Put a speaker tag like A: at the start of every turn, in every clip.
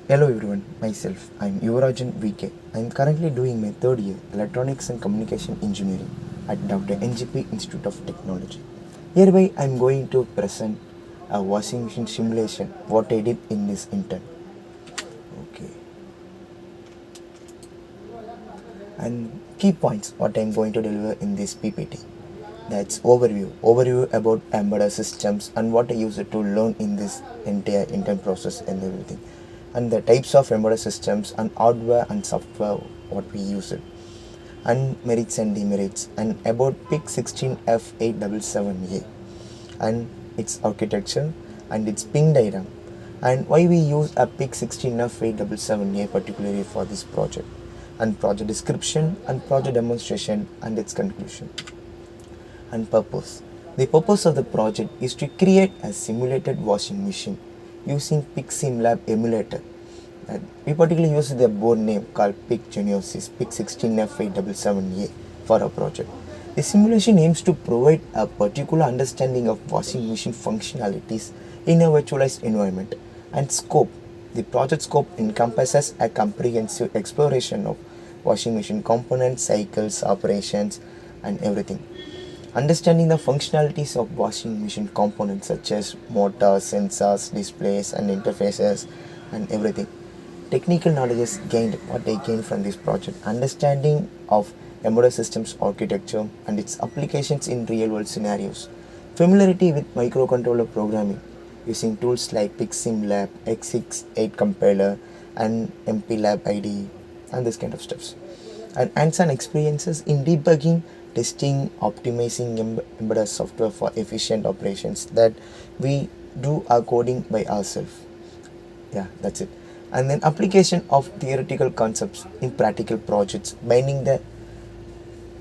A: Hello everyone, myself, I'm Yuvarajan VK. I'm currently doing my third year Electronics and Communication Engineering at Dr. NGP Institute of Technology. Hereby, I'm going to present a washing machine simulation, what I did in this intern. Okay. And key points, what I'm going to deliver in this PPT. That's overview about embedded systems and what I use it to learn in this entire intern process and everything, and the types of embedded systems and hardware and software what we use it, and merits and demerits, and about PIC16F877A and its architecture and its pin diagram, and why we use a PIC16F877A particularly for this project, and project description and project demonstration and its conclusion. And purpose. The purpose of the project is to create a simulated washing machine using PICSimlab emulator. And we particularly use the board name called geneios PIC16F877A for our project. The simulation aims to provide a particular understanding of washing machine functionalities in a virtualized environment. And scope. The project scope encompasses a comprehensive exploration of washing machine components, cycles, operations, and everything. Understanding the functionalities of washing machine components such as motors, sensors, displays, and interfaces, and everything. Technical knowledge is gained, what I gained from this project. Understanding of embedded systems architecture and its applications in real world scenarios. Familiarity with microcontroller programming using tools like PICSimlab, X68 compiler, and MPLab IDE, and this kind of stuffs. And hands-on experiences in debugging, testing, optimizing embedded software for efficient operations that we do our coding by ourselves. Yeah, that's it. And then application of theoretical concepts in practical projects, binding the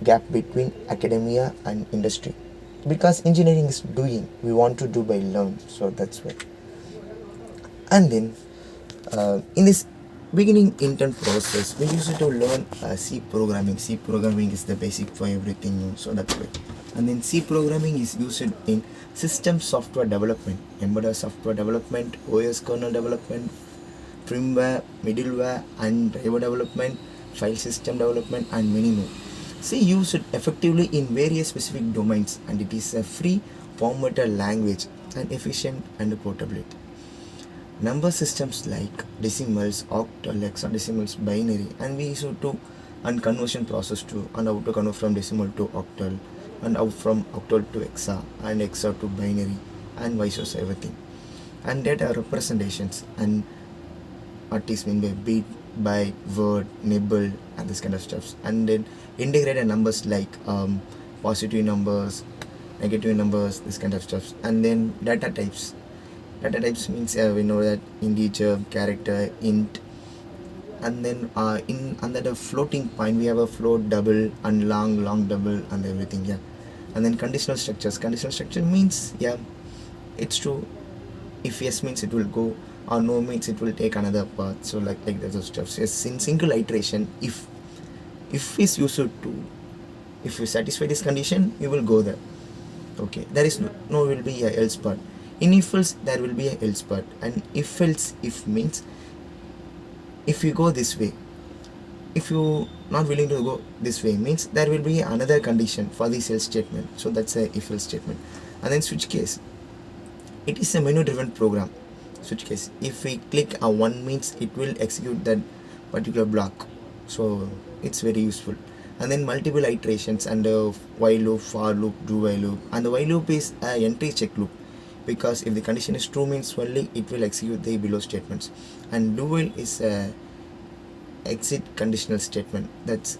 A: gap between academia and industry. Because engineering is doing, we want to do by learn. So that's why. And then in this beginning intern process, we used to learn C programming. C programming is the basic for everything, so that's why. And then C programming is used in system software development, embedded software development, OS kernel development, firmware, middleware, and driver development, file system development, and many more. C used effectively in various specific domains, and it is a free formatted language and efficient and portability. Number systems like decimals, octal, hexadecimals, binary, and we use to and conversion process too, and how to convert from decimal to octal, and out from octal to hexa, and hexa to binary, and vice versa, everything. And data representations, and what is meant by bit, byte, word, nibble, and this kind of stuff. And then integrated numbers like positive numbers, negative numbers, this kind of stuff. And then data types. Data types means we know that integer, character, int, and then in under the floating point we have a float, double, and long double, and everything. Yeah. And then conditional structures. Conditional structure means, yeah, it's true. If yes means it will go, or no means it will take another path. So like that stuff. Yes, in single iteration, if is used to, if you satisfy this condition, you will go there. Okay, there is no will be a else part. In if else there will be a else part, and if else if means if you go this way, if you not willing to go this way means there will be another condition for this else statement. So that's a if else statement. And then switch case, it is a menu driven program. Switch case, if we click a one means it will execute that particular block, so it's very useful. And then multiple iterations and while loop, for loop, do while loop, and the while loop is a entry check loop, because if the condition is true means only it will execute the below statements. And do while is a exit conditional statement, that's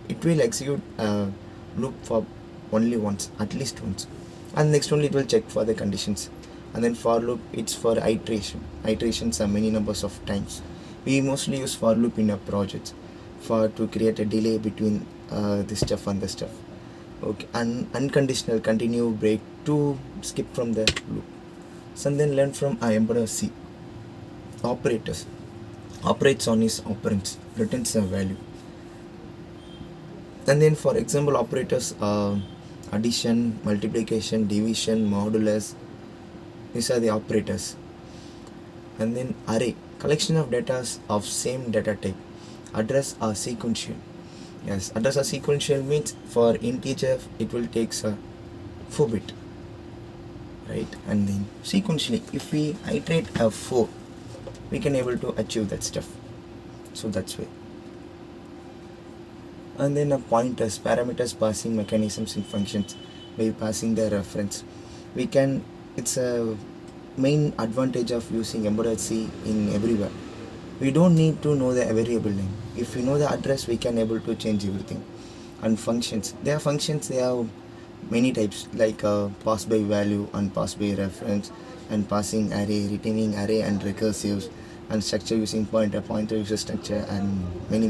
A: it will execute a loop for only once, at least once, and next only it will check for the conditions. And then for loop, it's for iterations are many numbers of times. We mostly use for loop in our projects for to create a delay between this stuff and this stuff. Okay, and unconditional, continue, break, to skip from the loop. So then learn from embedded C. Operators. Operates on its operands, returns a value. And then for example operators, addition, multiplication, division, modulus, these are the operators. And then array, collection of data of same data type. Address are sequential. Yes, address are sequential means for integer it will take a 4 bit, right? And then sequentially, if we iterate a 4, we can able to achieve that stuff. So that's way. And then a pointers, parameters passing mechanisms in functions by passing the reference. We can, it's a main advantage of using embedded C in everywhere. We don't need to know the variable name. If we know the address, we can able to change everything. And functions, there are functions, they have many types like pass by value and pass by reference and passing array, retaining array and recursives, and structure using pointer uses structure, and many.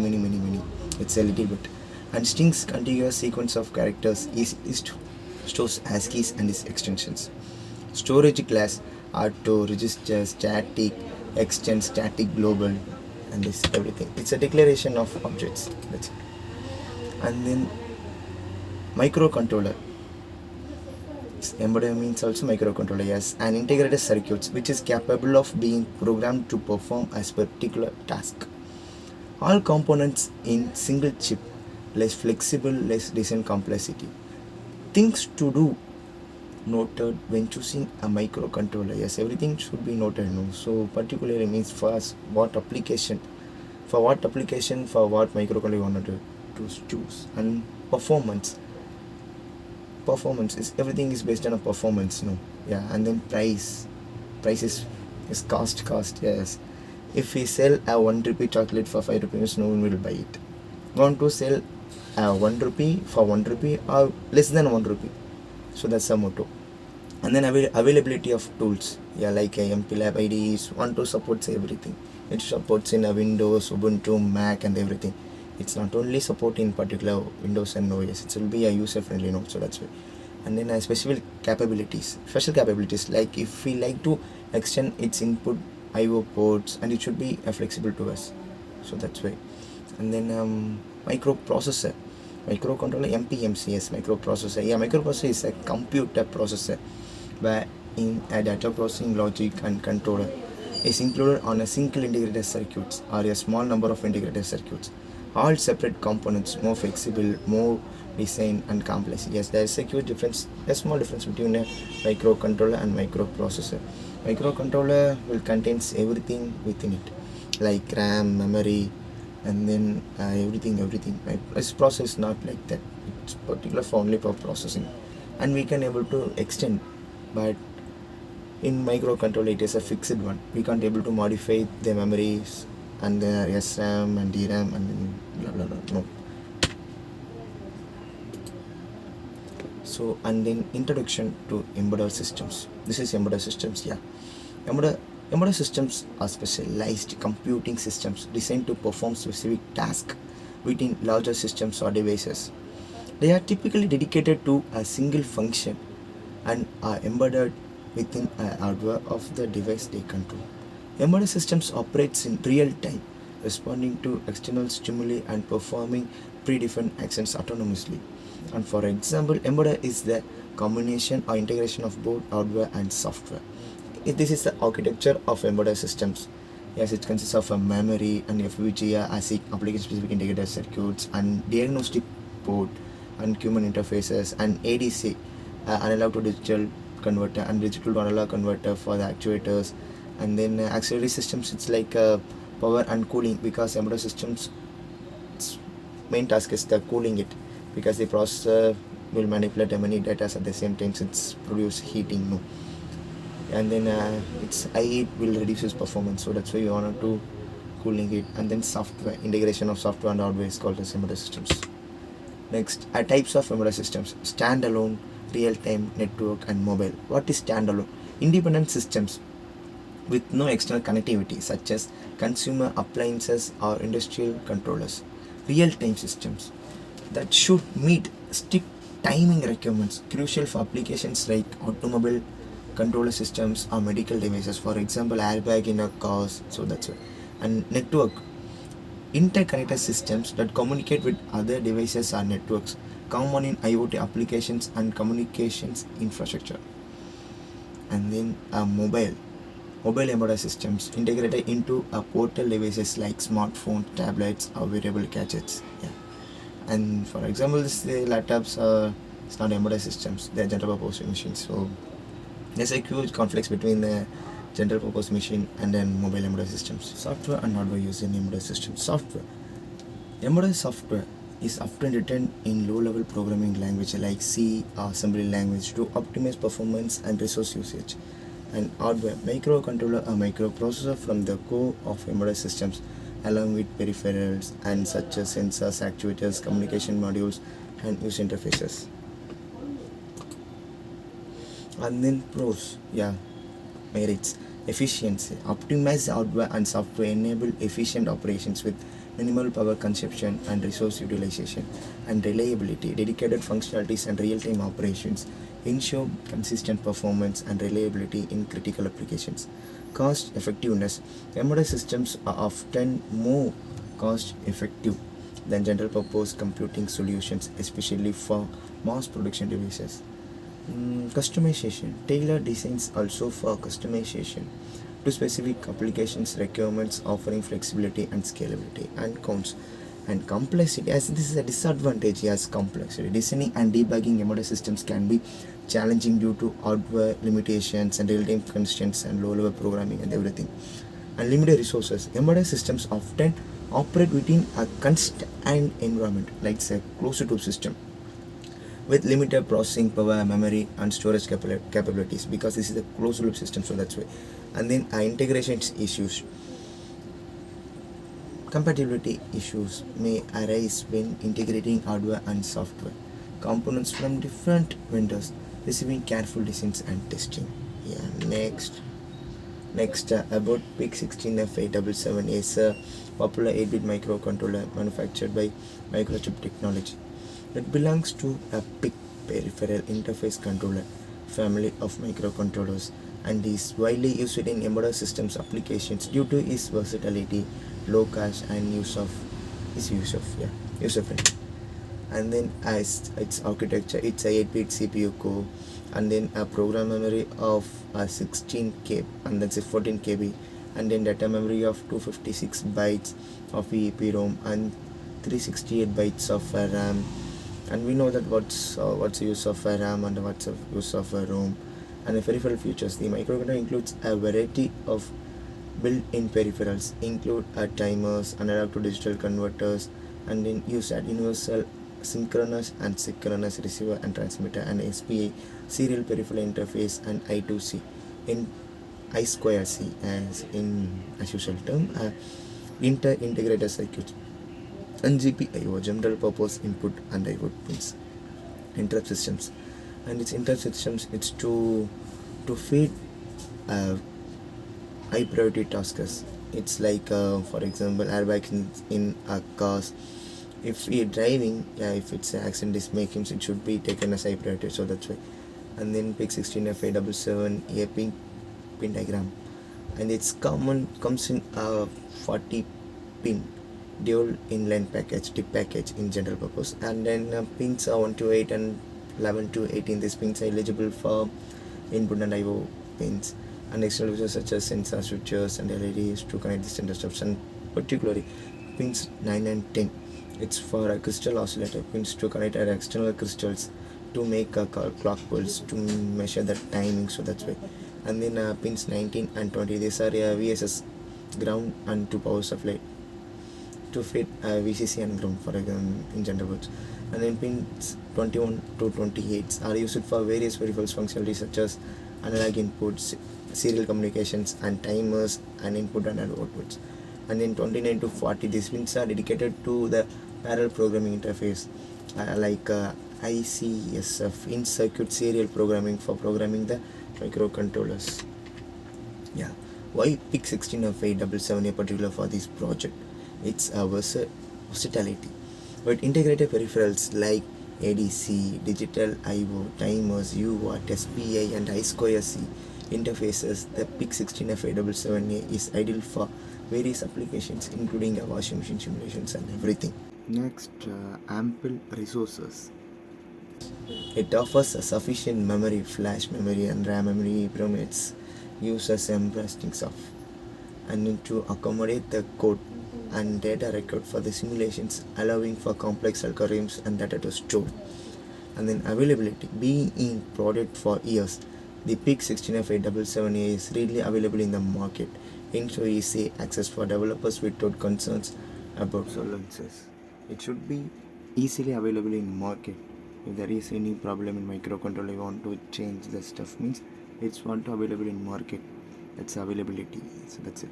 A: It's a little bit. And strings, contiguous sequence of characters is stores ASCIIs and its extensions. Storage class, auto, register, static, extend, static, global, and this everything. It's a declaration of objects. That's it. And then microcontroller. Embedded means also microcontroller, yes, and integrated circuits which is capable of being programmed to perform a particular task. All components in single chip, less flexible, less design complexity. Things to do noted when choosing a microcontroller. Yes, everything should be noted. No? So particularly means for us what application, for what microcontroller you want to choose. And performance is everything is based on a performance, yeah. And then price is cost, yes. If we sell a 1 rupee chocolate for 5 rupees, no one will buy it. Want to sell a 1 rupee for 1 rupee or less than 1 rupee. So that's the motto. And then availability of tools, yeah, like MPLab IDEs want to support everything. It supports in a Windows, Ubuntu, Mac, and everything. It's not only supporting particular Windows and OS, it will be a user friendly node, so that's why. And then special capabilities like if we like to extend its input IO ports, and it should be flexible to us, so that's why. And then microcontroller, MPMCS microprocessor. Yeah, microprocessor is a computer processor where in a data processing logic and controller is included on a single integrated circuits or a small number of integrated circuits. All separate components, more flexible, more design and complex. Yes, there is a huge difference, a small difference between a microcontroller and microprocessor. Microcontroller will contains everything within it, like RAM, memory, and then everything. This process is not like that. It's particular for only for processing, and we can able to extend, but in microcontroller it is a fixed one. We can't able to modify the memories and the SRAM and DRAM and blah blah blah. No. So, and then introduction to embedded systems. This is embedded systems. Yeah, embedded systems are specialized computing systems designed to perform specific tasks within larger systems or devices. They are typically dedicated to a single function and are embedded within a hardware of the device they control. Embedded systems operates in real time, responding to external stimuli and performing predefined actions autonomously. And for example, embedded is the combination or integration of both hardware and software. This is the architecture of embedded systems. Yes, it consists of a memory and FPGA, ASIC, application-specific integrated circuits, and diagnostic port, and human interfaces, and ADC, analog to digital converter, and digital to analog converter for the actuators. And then auxiliary systems, it's like power and cooling, because embedded systems main task is the cooling it, because the processor will manipulate many data at the same time, it's produce heating. No. And then its heat will reduce its performance, so that's why we wanted to cooling it. And then software, integration of software and hardware is called as embedded systems. Next, types of embedded systems: standalone, real-time, network, and mobile. What is standalone? Independent systems with no external connectivity, such as consumer appliances or industrial controllers. Real-time systems that should meet strict timing requirements, crucial for applications like automobile controller systems or medical devices, for example airbag in a cars, so that's it. And network, interconnected systems that communicate with other devices or networks, common in IoT applications and communications infrastructure. And then mobile, Mobile embedded systems integrated into a portable devices like smartphones, tablets, or wearable gadgets. Yeah. And for example, this laptops are it's not embedded systems; they're general purpose machines. So there's a huge conflict between the general purpose machine and then mobile embedded systems. Software and hardware used in embedded systems. Software. Embedded software is often written in low-level programming language like C or assembly language to optimize performance and resource usage. And hardware, microcontroller or microprocessor from the core of embedded systems along with peripherals and such as sensors, actuators, communication modules and user interfaces. And then pros, merits, efficiency, optimized hardware and software enable efficient operations with minimal power consumption and resource utilization, and reliability, dedicated functionalities and real-time operations ensure consistent performance and reliability in critical applications. Cost effectiveness, embedded systems are often more cost effective than general purpose computing solutions, especially for mass production devices. Customization, tailored designs also for customization to specific applications requirements, offering flexibility and scalability. And cons and complexity, as this is a disadvantage as complexity, designing and debugging embedded systems can be challenging due to hardware limitations and real-time constraints and low-level programming and everything. And limited resources, embedded systems often operate within a constrained environment like say closed loop system with limited processing power, memory, and storage capabilities, because this is a closed loop system, so that's why. And then integration issues. Compatibility issues may arise when integrating hardware and software components from different vendors, receiving careful designs and testing. Yeah, next about PIC16F877 is a popular 8-bit microcontroller manufactured by Microchip Technology. It belongs to a PIC peripheral interface controller family of microcontrollers and is widely used in embedded systems applications due to its versatility, low cost, and user friendly. And then as its architecture, it's a 8-bit CPU core, and then a program memory of 16 KB, and that's a 14 KB, and then data memory of 256 bytes of EEPROM and 368 bytes of RAM. And we know that what's the use of RAM and what's the use of ROM. And the peripheral features, the microcontroller includes a variety of built-in peripherals, include timers, analog to digital converters, and then use at universal synchronous and synchronous receiver and transmitter, and SPI serial peripheral interface, and I2C in I2C as usual term, inter-integrated circuits, and GPIO general purpose input and output pins. Interrupt systems, and its interrupt systems, it's to feed high priority tasks. It's like for example airbags in cars. If we're driving, if it's an accident is making, it should be taken as high priority, so that's why. And then PIC16F877 a pin diagram, and it's comes in a 40 pin dual inline package, tip package in general purpose, and then pins are 1 to 8 and 11 to 18. These pins are eligible for input and I/O pins, and external features such as sensor switches and LEDs to connect the standard stuff, and particularly pins 9 and 10. It's for a crystal oscillator pins to connect our external crystals to make a clock pulse to measure the timing, so that's why. And then pins 19 and 20, these are VSS ground and to power supply to feed VCC and ground, for example, in general words. And then pins 21 to 28 are used for various peripherals functionalities such as analog inputs, serial communications, and timers, and input and outputs. And then 29 to 40, these pins are dedicated to the parallel programming interface like ICSF, in circuit serial programming, for programming the microcontrollers. Why PIC16F877 in particular for this project? It's a versatility. But integrated peripherals like ADC, digital I/O, timers, UART, SPI, and I2C interfaces, the PIC16F877 is ideal for various applications, including washing machine simulations and everything. Next, ample resources. It offers a sufficient memory, flash memory, and RAM memory. It's uses Emertxe stuff and need to accommodate the code and data record for the simulations, allowing for complex algorithms and data to store. And then availability, being in product for years, the PICSimlab is readily available in the market, ensure easy access for developers without concerns about silences. It should be easily available in market. If there is any problem in microcontroller, you want to change the stuff, means it's want to available in market. That's availability. So that's it.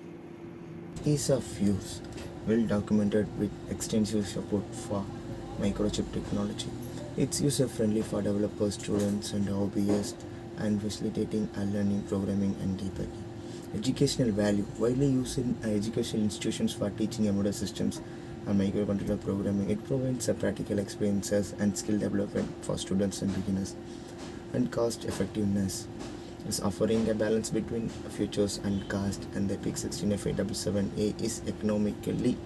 A: Ease of use, well documented with extensive support for microchip technology. It's user friendly for developers, students, and hobbyists, and facilitating learning, programming, and debugging. Educational value, widely used in educational institutions for teaching embedded systems and microcontroller programming. It provides practical experiences and skill development for students and beginners. And cost effectiveness is offering a balance between features and cost, and the PICSimlab is economically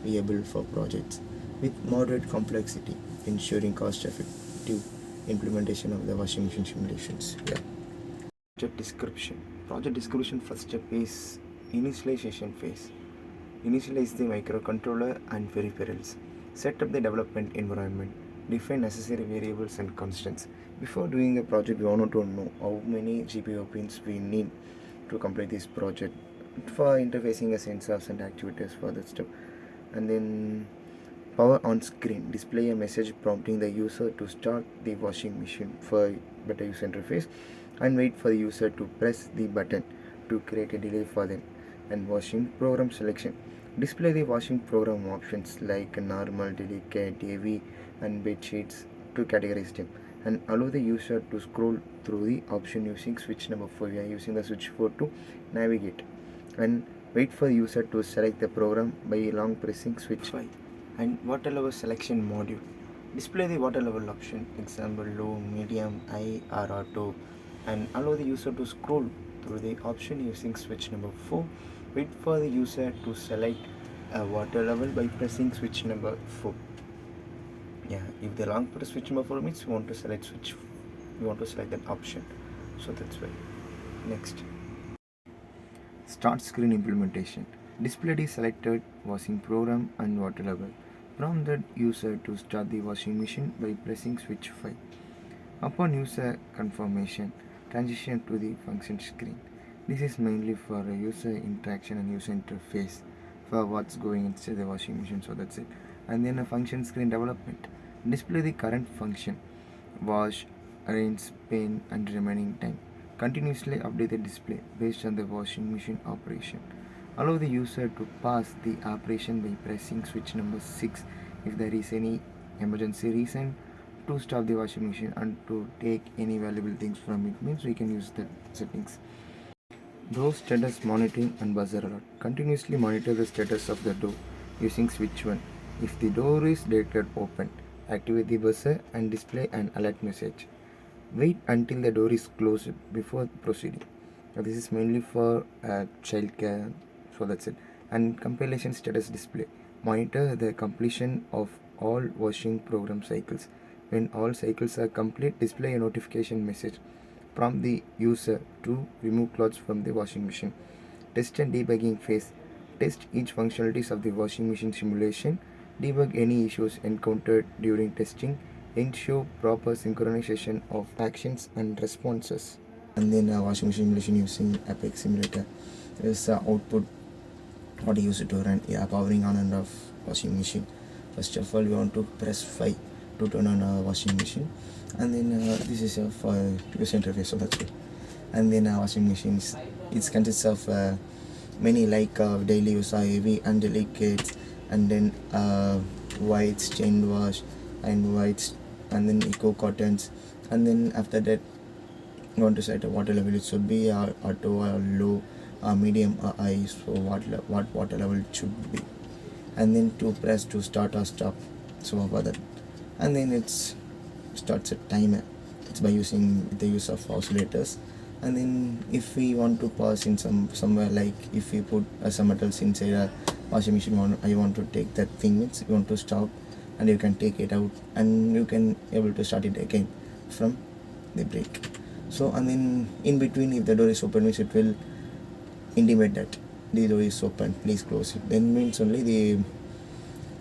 A: viable for projects with moderate complexity, ensuring cost effective implementation of the washing machine simulations. Yeah. Project description. Project description first step is initialization phase. Initialize the microcontroller and peripherals. Set up the development environment. Define necessary variables and constants. Before doing the project, we want to know how many GPU pins we need to complete this project for interfacing the sensors and actuators for that step. And then power on screen. Display a message prompting the user to start the washing machine for better user interface, and wait for the user to press the button to create a delay for them. And washing program selection. Display the washing program options like normal, delicate, heavy, and bed sheets to categorize them, and allow the user to scroll through the option using switch number 4. We are using the switch 4 to navigate, and wait for the user to select the program by long pressing switch 5. And water level selection module. Display the water level option, example low, medium, high, or auto, and allow the user to scroll through the option using switch number 4. Wait for the user to select a water level by pressing switch number 4. Yeah, if the long press switch number 4 means we want to select that option. So that's why. Next. Start screen implementation. Display the selected washing program and water level. Prompt the user to start the washing machine by pressing switch 5. Upon user confirmation, transition to the function screen. This is mainly for a user interaction and user interface for what's going inside the washing machine. So that's it. And then a function screen development. Display the current function, wash, rinse, spin, and remaining time. Continuously update the display based on the washing machine operation. Allow the user to pause the operation by pressing switch number 6 if there is any emergency reason to stop the washing machine and to take any valuable things from it, means we can use the settings. Door status monitoring and buzzer alert. Continuously monitor the status of the door using switch 1. If the door is detected open, activate the buzzer and display an alert message. Wait until the door is closed before proceeding. Now, this is mainly for child care, so that's it. And compilation status display. Monitor the completion of all washing program cycles. When all cycles are complete, display a notification message. Prompt the user to remove clothes from the washing machine. Test and debugging phase. Test each functionalities of the washing machine simulation. Debug any issues encountered during testing. Ensure proper synchronization of actions and responses. And then washing machine simulation using Apex Simulator is output what you use it to run. Yeah, powering on and off washing machine. First of all, we want to press 5 to turn on a washing machine, and then this is for user interface, so that's it. And then washing machines, it consists of many like daily use, heavy and delicate, and then whites, chain wash, and whites, and then eco cottons, and then after that you want to set a water level. It should be auto or low, medium or high, so what water level it should be, and then to press to start or stop, so about that. And then it starts a timer. It's by using the use of oscillators. And then if we want to pause in somewhere, like if we put some metals inside a washing machine, I want to take that thing, means you want to stop, and you can take it out and you can able to start it again from the break. So, and then in between, if the door is open, means it will intimate that the door is open, please close it. Then means only the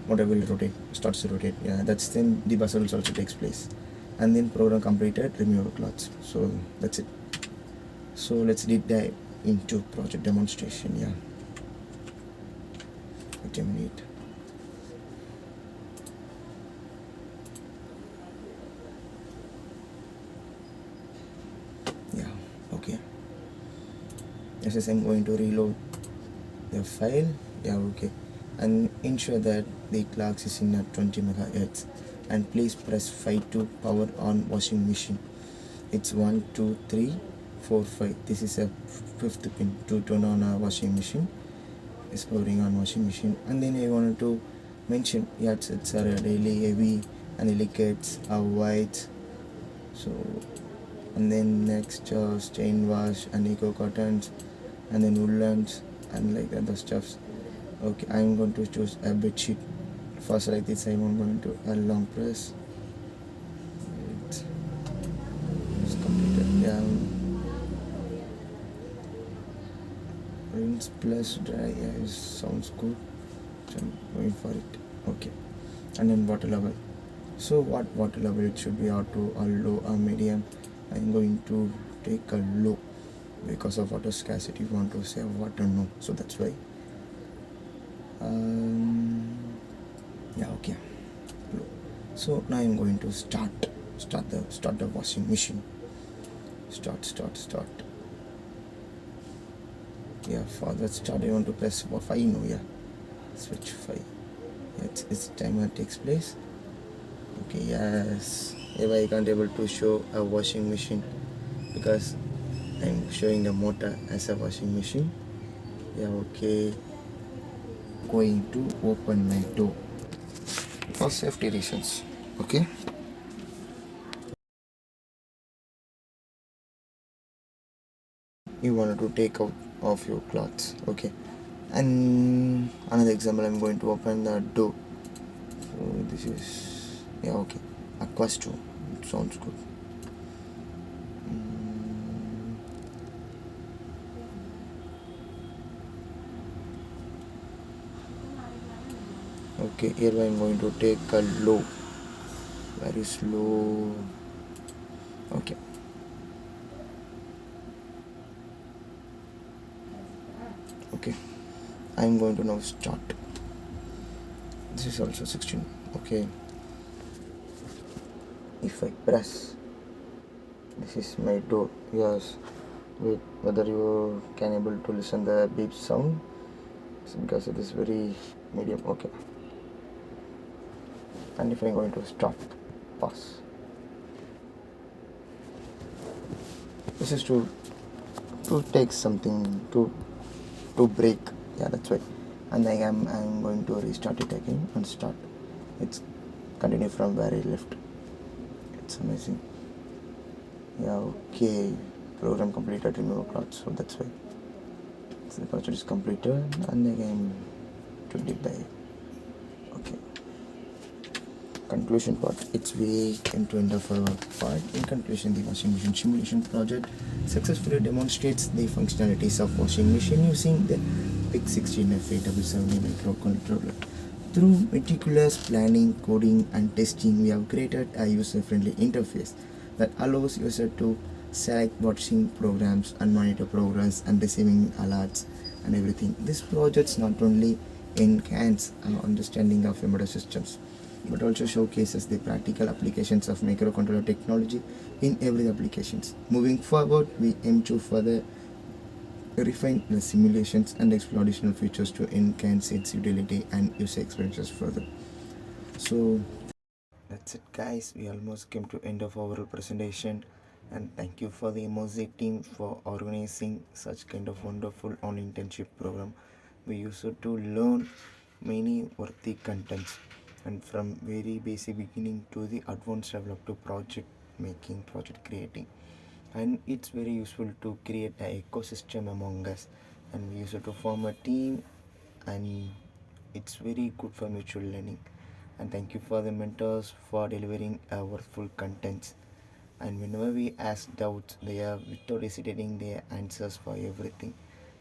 A: motor will rotate, starts to rotate. Yeah, that's then the buzzer also takes place. And then program completed, remove your cloths. So that's it. So let's deep dive into project demonstration. Yeah. Wait a minute. Yeah, okay. Yes, I'm going to reload the file. Yeah, okay. And ensure that the clock is in at 20 megahertz. And please press 5 to power on washing machine. It's 1, 2, 3, 4, 5. This is a fifth pin to turn on a washing machine. It's powering on washing machine. And then I wanted to mention, yeah, it's a really heavy and liquids are white. So, and then next stain wash and eco cottons, and then woolens and like other stuffs. Okay, I'm going to choose a bed sheet. First like this, I'm going to a long press. It's completed. Yeah. Rinse plus dry. Yeah, it sounds good. So I'm going for it. Okay. And then water level. So what water level it should be, auto or low or medium. I'm going to take a low because of water scarcity. We want to save water, no. So that's why. Yeah, okay. Low. So now I'm going to start the washing machine. Start. Yeah, for that start I want to press 5. No, yeah, switch 5. Yeah, it's timer takes place. Okay, yes. If I can't able to show a washing machine because I'm showing a motor as a washing machine. Yeah, okay. Going to open my door for safety reasons. Okay. You wanted to take out of your clothes. Okay. And another example, I'm going to open the door. So this is, yeah, okay, aquas too. It sounds good. Okay, here I'm going to take a low, very slow. Okay. Okay, I'm going to now start. This is also 16. Okay, if I press, this is my door. Yes, wait, whether you can able to listen the beep sound, it's because it is very medium. Okay, and if I'm going to start, pause. This is to take something to break. Yeah, that's right. And then I'm going to restart it again and start. It's continue from where I left. It's amazing. Yeah, okay. Program completed, remove cloud. So that's why. So the project is completed and again to deep dive. Okay. Conclusion part. It's way came to end of our part. In conclusion, the washing machine simulation project successfully demonstrates the functionalities of washing machine using the PICSimlab microcontroller. Through meticulous planning, coding, and testing, we have created a user-friendly interface that allows user to select watching programs and monitor progress and receiving alerts and everything. This project not only enhance our understanding of embedded systems, but also showcases the practical applications of microcontroller technology in every applications. Moving forward, we aim to further refine the simulations and explore additional features to enhance its utility and user experiences further. So that's it, guys. We almost came to end of our presentation, and thank you for the Emertxe team for organizing such kind of wonderful on internship program. We used to learn many worthy contents, and from very basic beginning to the advanced level up to project making, project creating. And it's very useful to create an ecosystem among us, and we used to form a team, and it's very good for mutual learning. And thank you for the mentors for delivering worthful contents. And whenever we ask doubts, they are without hesitating their answers for everything.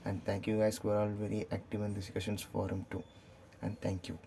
A: And thank you guys who are all very active in discussions forum too. And thank you.